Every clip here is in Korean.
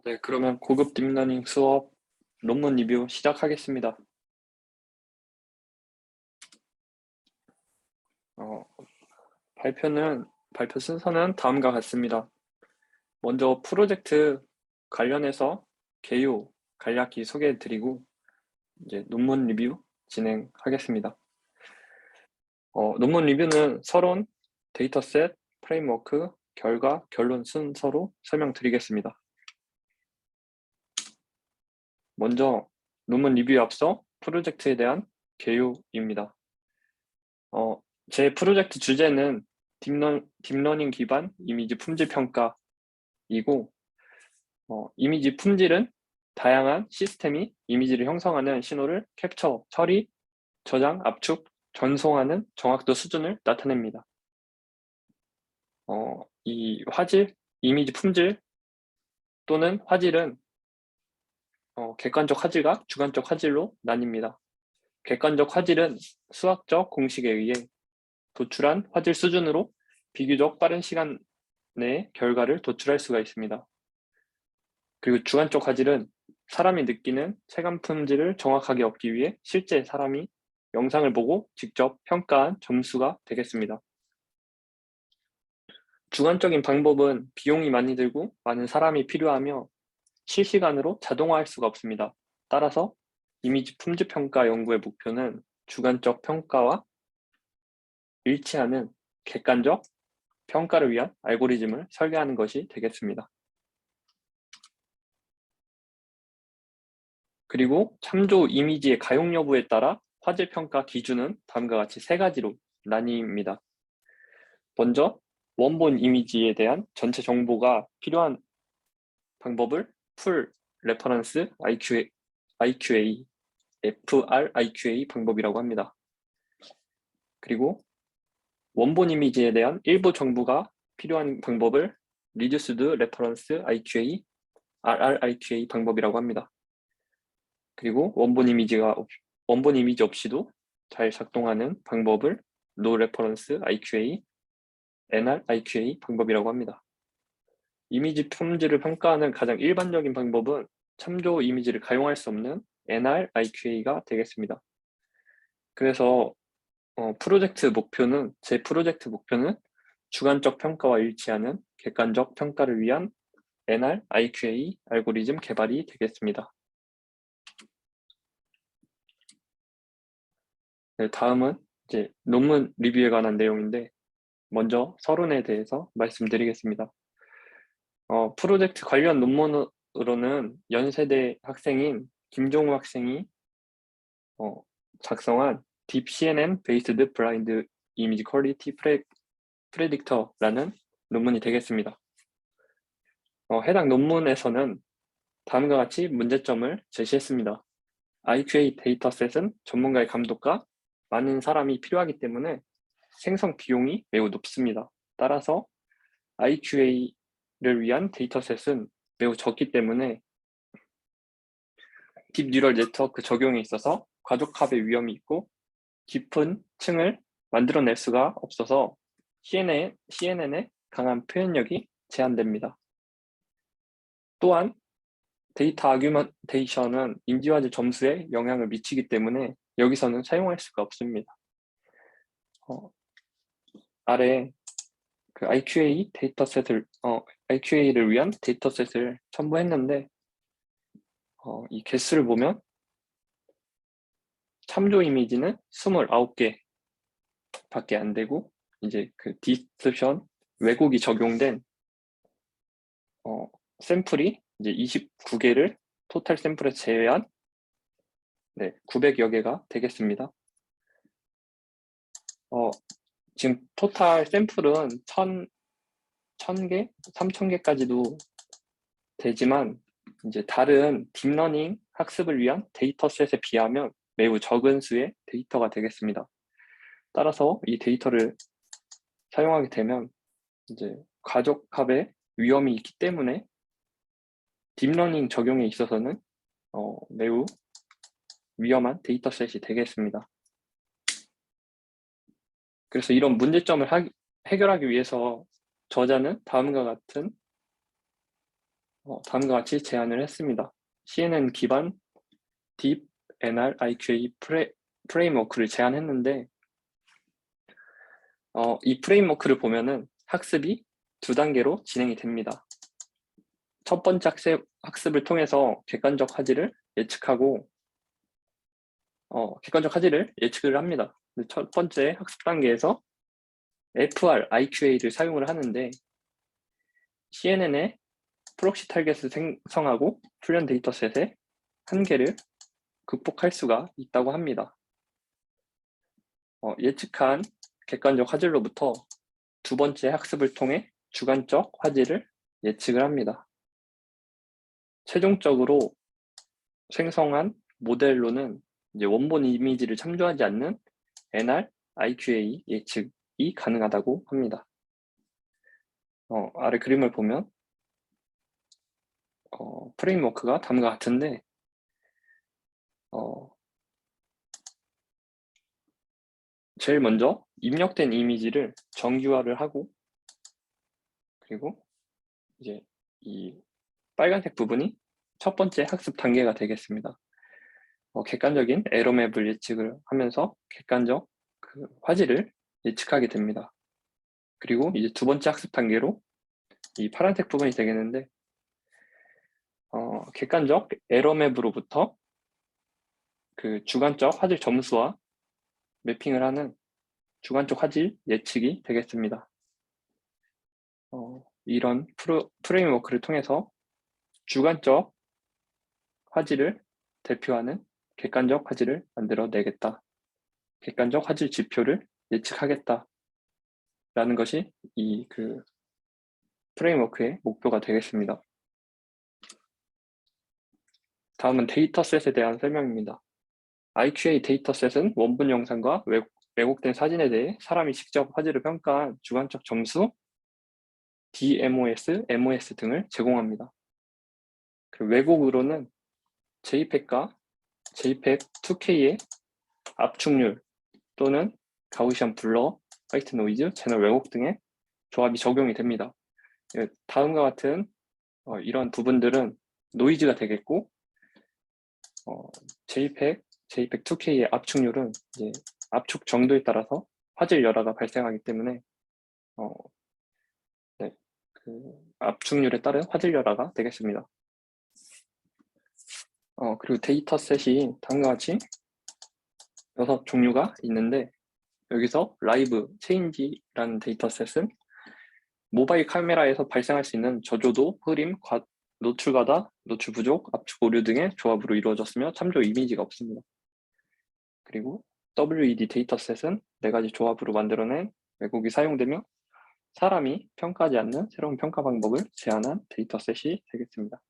네, 그러면 고급 딥러닝 수업 논문 리뷰 시작하겠습니다. 어, 발표 순서는 다음과 같습니다. 먼저 프로젝트 관련해서 개요, 간략히 소개해드리고 이제 논문 리뷰 진행하겠습니다. 논문 리뷰는 서론, 데이터셋, 프레임워크, 결과, 결론 순서로 설명드리겠습니다. 먼저 논문 리뷰에 앞서 프로젝트에 대한 개요입니다. 제 프로젝트 주제는 딥러닝 기반 이미지 품질 평가이고, 이미지 품질은 다양한 시스템이 이미지를 형성하는 신호를 캡처, 처리, 저장, 압축, 전송하는 정확도 수준을 나타냅니다. 이 화질, 이미지 품질 또는 화질은 객관적 화질과 주관적 화질로 나뉩니다. 객관적 화질은 수학적 공식에 의해 도출한 화질 수준으로 비교적 빠른 시간 내에 결과를 도출할 수가 있습니다. 그리고 주관적 화질은 사람이 느끼는 체감 품질을 정확하게 얻기 위해 실제 사람이 영상을 보고 직접 평가한 점수가 되겠습니다. 주관적인 방법은 비용이 많이 들고 많은 사람이 필요하며 실시간으로 자동화할 수가 없습니다. 따라서 이미지 품질 평가 연구의 목표는 주관적 평가와 일치하는 객관적 평가를 위한 알고리즘을 설계하는 것이 되겠습니다. 그리고 참조 이미지의 가용 여부에 따라 화질 평가 기준은 다음과 같이 세 가지로 나뉩니다. 먼저 원본 이미지에 대한 전체 정보가 필요한 방법을 풀 레퍼런스 IQA, FRIQA 방법이라고 합니다. 그리고 원본 이미지에 대한 일부 정보가 필요한 방법을 Reduced Reference IQA, RRIQA 방법이라고 합니다. 그리고 원본 이미지 없이도 잘 작동하는 방법을 No Reference IQA, NRIQA 방법이라고 합니다. 이미지 품질을 평가하는 가장 일반적인 방법은 참조 이미지를 가용할 수 없는 NRIQA가 되겠습니다. 그래서 제 프로젝트 목표는 주관적 평가와 일치하는 객관적 평가를 위한 NRIQA 알고리즘 개발이 되겠습니다. 네, 다음은 이제 논문 리뷰에 관한 내용인데 먼저 서론에 대해서 말씀드리겠습니다. 프로젝트 관련 논문으로는 연세대 학생인 김종우 학생이 작성한 Deep CNN Based Blind Image Quality Predictor라는 논문이 되겠습니다. 해당 논문에서는 다음과 같이 문제점을 제시했습니다. IQA 데이터셋은 전문가의 감독과 많은 사람이 필요하기 때문에 생성 비용이 매우 높습니다. 따라서 IQA를 위한 데이터셋은 매우 적기 때문에 딥뉴럴 네트워크 적용에 있어서 과적합의 위험이 있고 깊은 층을 만들어낼 수가 없어서 CNN의 강한 표현력이 제한됩니다. 또한 데이터 아규먼테이션은 인지화질 점수에 영향을 미치기 때문에 여기서는 사용할 수가 없습니다. 아래 그 IQA를 위한 데이터셋을 첨부했는데 이 개수를 보면 참조 이미지는 29개 밖에 안 되고 이제 그 디스트립션 왜곡이 적용된 샘플이 이제 29개를 토탈 샘플에 제외한 900여 개가 되겠습니다. 지금 토탈 샘플은 1000개, 3000개까지도 되지만 이제 다른 딥러닝 학습을 위한 데이터셋에 비하면 매우 적은 수의 데이터가 되겠습니다. 따라서 이 데이터를 사용하게 되면 이제 과적합의 위험이 있기 때문에 딥러닝 적용에 있어서는 매우 위험한 데이터셋이 되겠습니다. 그래서 이런 문제점을 해결하기 위해서 저자는 다음과 같은 다음과 같이 제안을 했습니다. CNN 기반 Deep NR IQA 프레임워크를 제안했는데 이 프레임워크를 보면은 학습이 두 단계로 진행이 됩니다. 첫 번째 학습을 통해서 객관적 화질을 예측하고 객관적 화질을 예측을 합니다. 첫 번째 학습 단계에서 FR, IQA를 사용을 하는데 CNN의 프록시 타겟을 생성하고 훈련 데이터셋의 한계를 극복할 수가 있다고 합니다. 예측한 객관적 화질로부터 두 번째 학습을 통해 주관적 화질을 예측을 합니다. 최종적으로 생성한 모델로는 이제 원본 이미지를 참조하지 않는 NR, IQA 예측이 가능하다고 합니다. 아래 그림을 보면 프레임워크가 다음과 같은데 제일 먼저 입력된 이미지를 정규화를 하고 그리고 이제 이 빨간색 부분이 첫 번째 학습 단계가 되겠습니다. 객관적인 에러맵을 예측을 하면서 객관적 그 화질을 예측하게 됩니다. 그리고 이제 두 번째 학습 단계로 이 파란색 부분이 되겠는데 객관적 에러맵으로부터 그 주관적 화질 점수와 매핑을 하는 주관적 화질 예측이 되겠습니다. 이런 프레임워크를 통해서 주관적 화질을 대표하는 객관적 화질을 만들어내겠다. 객관적 화질 지표를 예측하겠다. 라는 것이 이 프레임워크의 목표가 되겠습니다. 다음은 데이터셋에 대한 설명입니다. IQA 데이터셋은 원본 영상과 왜곡된 사진에 대해 사람이 직접 화질을 평가한 주관적 점수, DMOS, MOS 등을 제공합니다. 왜곡으로는 JPEG과 JPEG 2K의 압축률 또는 가우시안 블러, 화이트 노이즈, 채널 왜곡 등의 조합이 적용이 됩니다. 다음과 같은 이런 부분들은 노이즈가 되겠고 JPEG 2K의 압축률은 이제 압축 정도에 따라서 화질 열화가 발생하기 때문에 네, 압축률에 따른 화질 열화가 되겠습니다. 그리고 데이터셋이 다음과 같이 6종류가 있는데 여기서 라이브 체인지라는 데이터셋은 모바일 카메라에서 발생할 수 있는 저조도, 흐림, 노출 과다, 노출 부족, 압축 오류 등의 조합으로 이루어졌으며 참조 이미지가 없습니다. 그리고 WED 데이터셋은 4가지 조합으로 만들어낸 왜곡이 사용되며 사람이 평가하지 않는 새로운 평가 방법을 제안한 데이터셋이 되겠습니다.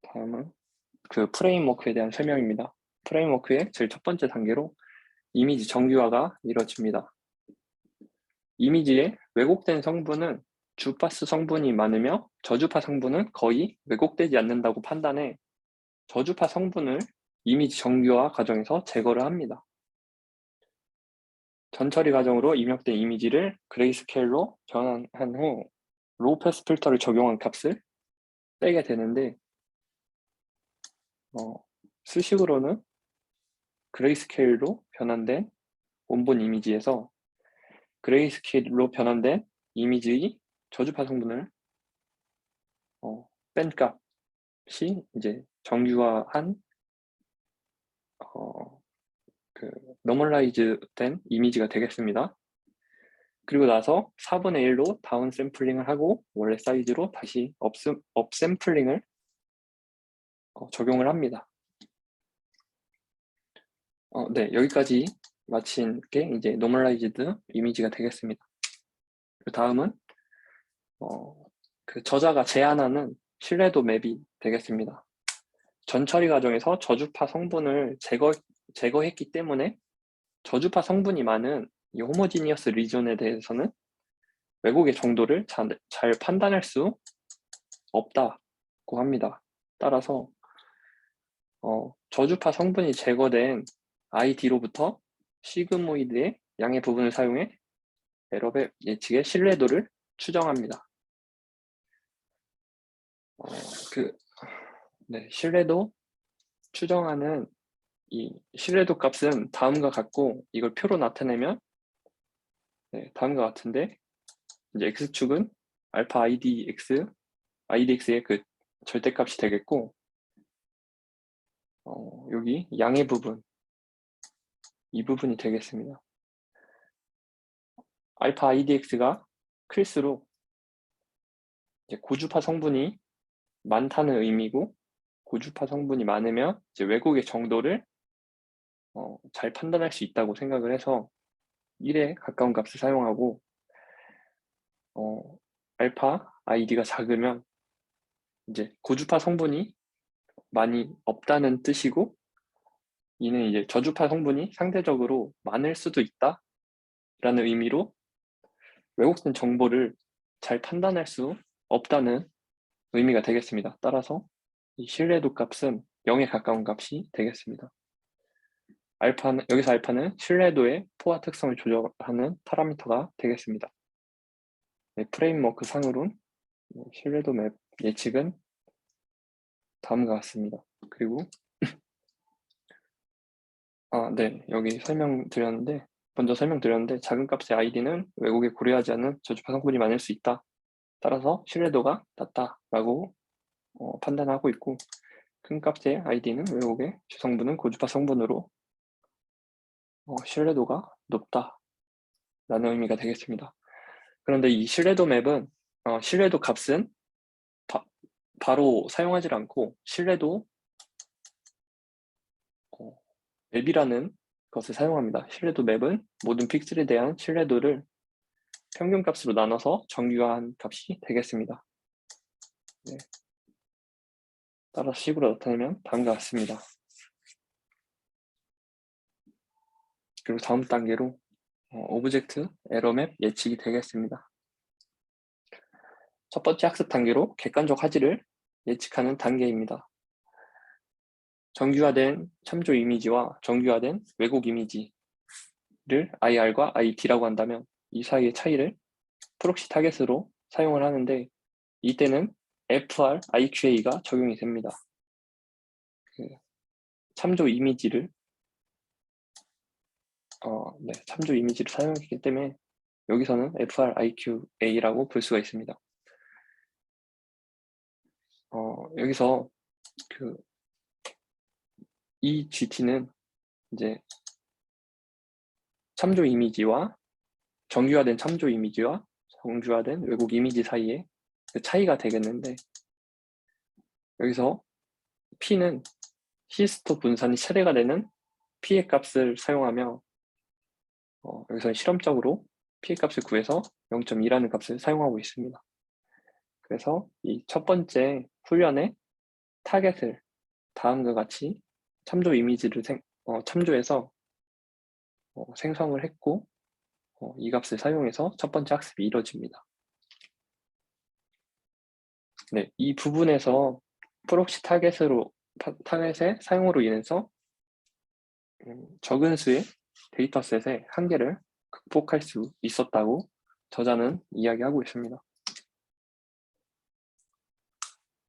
다음은 프레임워크에 대한 설명입니다. 프레임워크의 제일 첫 번째 단계로 이미지 정규화가 이루어집니다. 이미지의 왜곡된 성분은 주파수 성분이 많으며 저주파 성분은 거의 왜곡되지 않는다고 판단해 저주파 성분을 이미지 정규화 과정에서 제거를 합니다. 전처리 과정으로 입력된 이미지를 그레이스케일로 변환한 후 로우 패스 필터를 적용한 값을 빼게 되는데 수식으로는 그레이스케일로 변환된 원본 이미지에서 그레이스케일로 변환된 이미지의 저주파 성분을 뺀 값이 이제 정규화한 노멀라이즈 된 이미지가 되겠습니다. 그리고 나서 4분의 1로 다운 샘플링을 하고 원래 사이즈로 다시 업 샘플링을 적용을 합니다. 네, 여기까지 마친 게 이제 노멀라이즈드 이미지가 되겠습니다. 그 다음은 저자가 제안하는 신뢰도 맵이 되겠습니다. 전처리 과정에서 저주파 성분을 제거했기 때문에 저주파 성분이 많은 이 호모지니어스 리전에 대해서는 왜곡의 정도를 잘 판단할 수 없다고 합니다. 따라서 저주파 성분이 제거된 ID로부터 시그모이드의 양의 부분을 사용해 에러맵 예측의 신뢰도를 추정합니다. 그 신뢰도 추정하는 이 신뢰도 값은 다음과 같고 이걸 표로 나타내면 다음과 같은데 이제 x축은 알파 idx의 그 절대값이 되겠고 여기 양의 부분 이 부분이 되겠습니다. 알파 idx가 클수록 이제 고주파 성분이 많다는 의미고 고주파 성분이 많으면 이제 왜곡의 정도를 잘 판단할 수 있다고 생각을 해서 1에 가까운 값을 사용하고 알파 id가 작으면 이제 고주파 성분이 많이 없다는 뜻이고 이는 이제 저주파 성분이 상대적으로 많을 수도 있다라는 의미로 왜곡된 정보를 잘 판단할 수 없다는 의미가 되겠습니다. 따라서 이 신뢰도 값은 0에 가까운 값이 되겠습니다. 여기서 알파는 신뢰도의 포화 특성을 조절하는 파라미터가 되겠습니다. 프레임워크 상으론 신뢰도 맵 예측은 다음과 같습니다. 그리고 여기 먼저 설명드렸는데 작은 값의 id는 왜곡에 고려하지 않는 저주파 성분이 많을 수 있다. 따라서 신뢰도가 낮다라고 판단하고 있고 큰 값의 id는 왜곡의 주성분은 고주파 성분으로 신뢰도가 높다라는 의미가 되겠습니다. 그런데 이 신뢰도 맵은 신뢰도 값은 바로 사용하지 않고 신뢰도 맵이라는 것을 사용합니다. 신뢰도 맵은 모든 픽셀에 대한 신뢰도를 평균값으로 나눠서 정규화한 값이 되겠습니다. 따라서 식으로 나타내면 다음과 같습니다. 그리고 다음 단계로 오브젝트 에러맵 예측이 되겠습니다. 첫 번째 학습 단계로 객관적 화질을 예측하는 단계입니다. 정규화된 참조 이미지와 정규화된 왜곡 이미지를 IR과 IT라고 한다면 이 사이의 차이를 프록시 타겟으로 사용을 하는데 이때는 FR, IQA가 적용이 됩니다. 참조 이미지를 사용했기 때문에 여기서는 FR, IQA라고 볼 수가 있습니다. 여기서 이 GT는 이제 참조 이미지와 정규화된 참조 이미지와 정규화된 왜곡 이미지 사이에 그 차이가 되겠는데 여기서 P는 히스토 분산이 최대가 되는 P의 값을 사용하며 여기서 실험적으로 P의 값을 구해서 0.2라는 값을 사용하고 있습니다. 그래서 이 첫 번째 훈련의 타겟을 다음과 같이 참조 이미지를 참조해서 생성을 했고 이 값을 사용해서 첫 번째 학습이 이루어집니다. 이 부분에서 프록시 타겟의 사용으로 인해서 적은 수의 데이터셋의 한계를 극복할 수 있었다고 저자는 이야기하고 있습니다.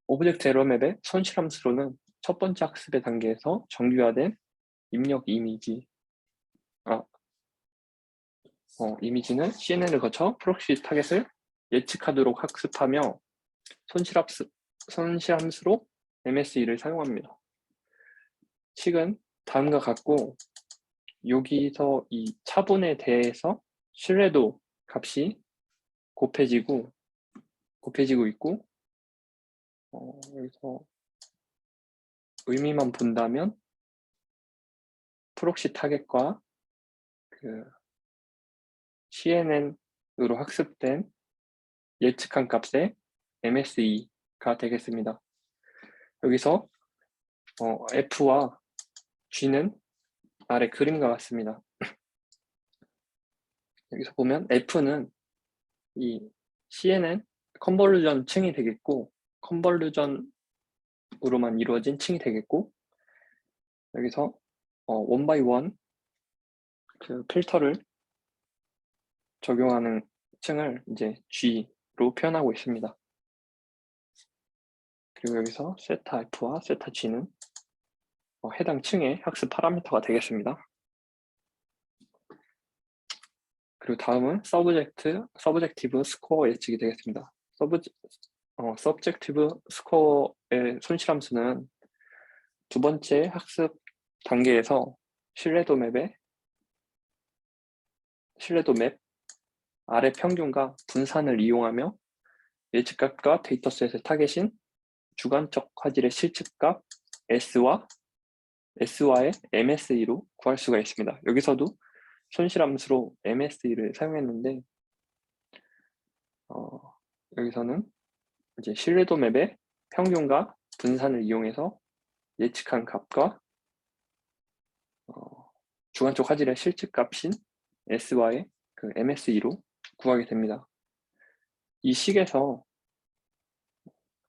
오브젝트 에러맵의 손실함수로는 첫 번째 학습의 단계에서 정규화된 입력 이미지는 CNN을 거쳐 프록시 타겟을 예측하도록 학습하며 손실함수로 MSE를 사용합니다. 식은 다음과 같고 여기서 이 차분에 대해서 신뢰도 값이 곱해지고 있고 여기서 의미만 본다면 프록시 타겟과 CNN으로 학습된 예측한 값의 MSE가 되겠습니다. 여기서 F와 G는 아래 그림과 같습니다. 여기서 보면 F는 이 CNN 컨볼루전 층이 되겠고 컨볼루전으로만 이루어진 층이 되겠고 여기서 원 바이 원 필터를 적용하는 층을 이제 G로 표현하고 있습니다. 그리고 여기서 세타 F와 세타 G는 해당 층의 학습 파라미터가 되겠습니다. 그리고 다음은 서브젝티브 스코어 예측이 되겠습니다. 서브젝티브 스코어의 손실함수는 두 번째 학습 단계에서 신뢰도 맵 아래 평균과 분산을 이용하며 예측값과 데이터셋의 타겟인 주관적 화질의 실측값 S와의 MSE로 구할 수가 있습니다. 여기서도 손실함수로 MSE를 사용했는데 여기서는 이제 신뢰도 맵의 평균과 분산을 이용해서 예측한 값과 주관적 화질의 실측값인 S와의 그 MSE로 구하게 됩니다. 이 식에서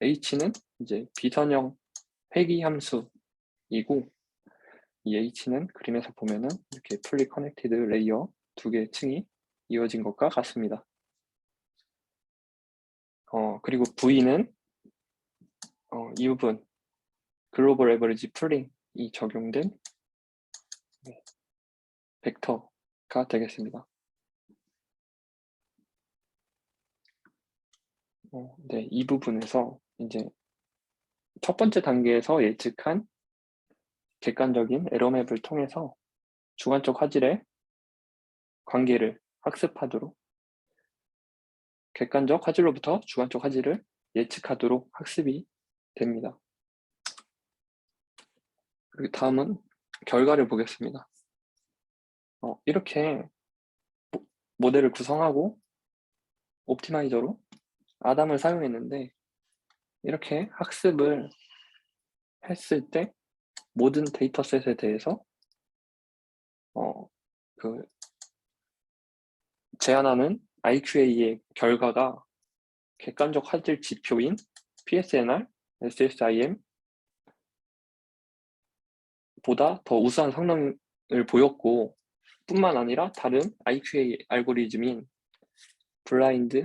H는 이제 비선형 회귀 함수이고 이 H는 그림에서 보면은 이렇게 풀리 커넥티드 레이어 두 개의 층이 이어진 것과 같습니다. 그리고 V는 이 부분 글로벌 에버리지 풀링이 적용된 벡터가 되겠습니다. 네, 이 부분에서 이제 첫 번째 단계에서 예측한 객관적인 에러맵을 통해서 주관적 화질의 관계를 학습하도록 객관적 화질로부터 주관적 화질을 예측하도록 학습이 됩니다. 그리고 다음은 결과를 보겠습니다. 이렇게 모델을 구성하고 옵티마이저로 아담을 사용했는데 이렇게 학습을 했을 때 모든 데이터셋에 대해서 제안하는 IQA의 결과가 객관적 화질 지표인 PSNR, SSIM 보다 더 우수한 성능을 보였고 뿐만 아니라 다른 IQA 알고리즘인 블라인드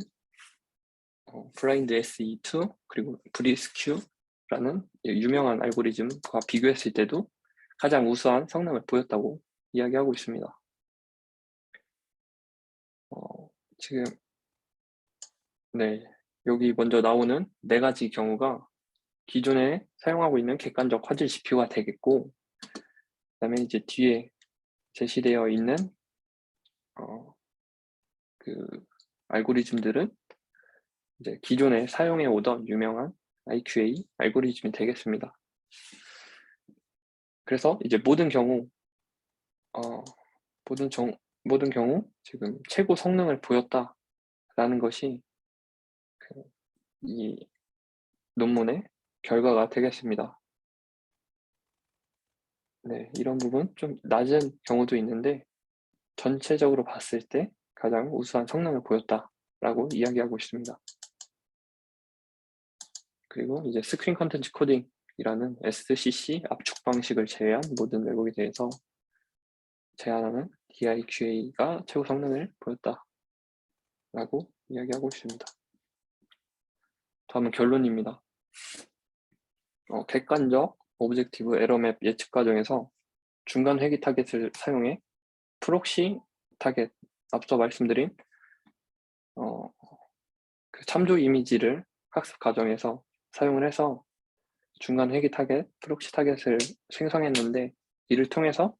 SE2 그리고 브리스큐라는 유명한 알고리즘과 비교했을 때도 가장 우수한 성능을 보였다고 이야기하고 있습니다. 지금 여기 먼저 나오는 네 가지 경우가 기존에 사용하고 있는 객관적 화질 지표가 되겠고 그다음에 이제 뒤에 제시되어 있는 그 알고리즘들은 이제 기존에 사용해 오던 유명한 IQA 알고리즘이 되겠습니다. 그래서 이제 모든 경우 지금 최고 성능을 보였다라는 것이 이 논문의 결과가 되겠습니다. 네, 이런 부분 좀 낮은 경우도 있는데 전체적으로 봤을 때 가장 우수한 성능을 보였다라고 이야기하고 있습니다. 그리고 이제 스크린 컨텐츠 코딩이라는 SCC 압축 방식을 제외한 모든 왜곡에 대해서 제안하는 DIQA가 최고 성능을 보였다라고 이야기하고 있습니다. 다음은 결론입니다. 객관적 오브젝티브 에러맵 예측 과정에서 중간 회귀 타겟을 사용해 프록시 타겟, 앞서 말씀드린 그 참조 이미지를 학습 과정에서 사용을 해서 중간 회귀 타겟, 프록시 타겟을 생성했는데 이를 통해서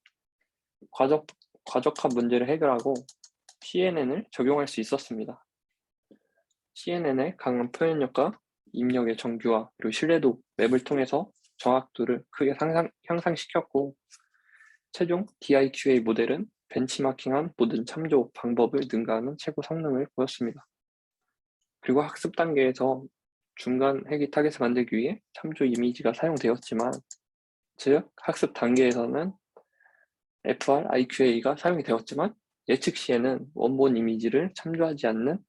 과적합 문제를 해결하고 CNN을 적용할 수 있었습니다. CNN의 강한 표현력과 입력의 정교화 그리고 신뢰도 맵을 통해서 정확도를 크게 향상시켰고 최종 DIQA 모델은 벤치마킹한 모든 참조 방법을 능가하는 최고 성능을 보였습니다. 그리고 학습 단계에서 중간 회귀 타겟을 만들기 위해 참조 이미지가 사용되었지만 즉 학습 단계에서는 FR, IQA가 사용이 되었지만 예측 시에는 원본 이미지를 참조하지 않는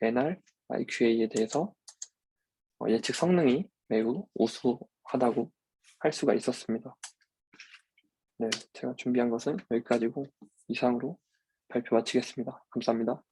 NR, IQA에 대해서 예측 성능이 매우 우수하다고 할 수가 있었습니다. 네, 제가 준비한 것은 여기까지고 이상으로 발표 마치겠습니다. 감사합니다.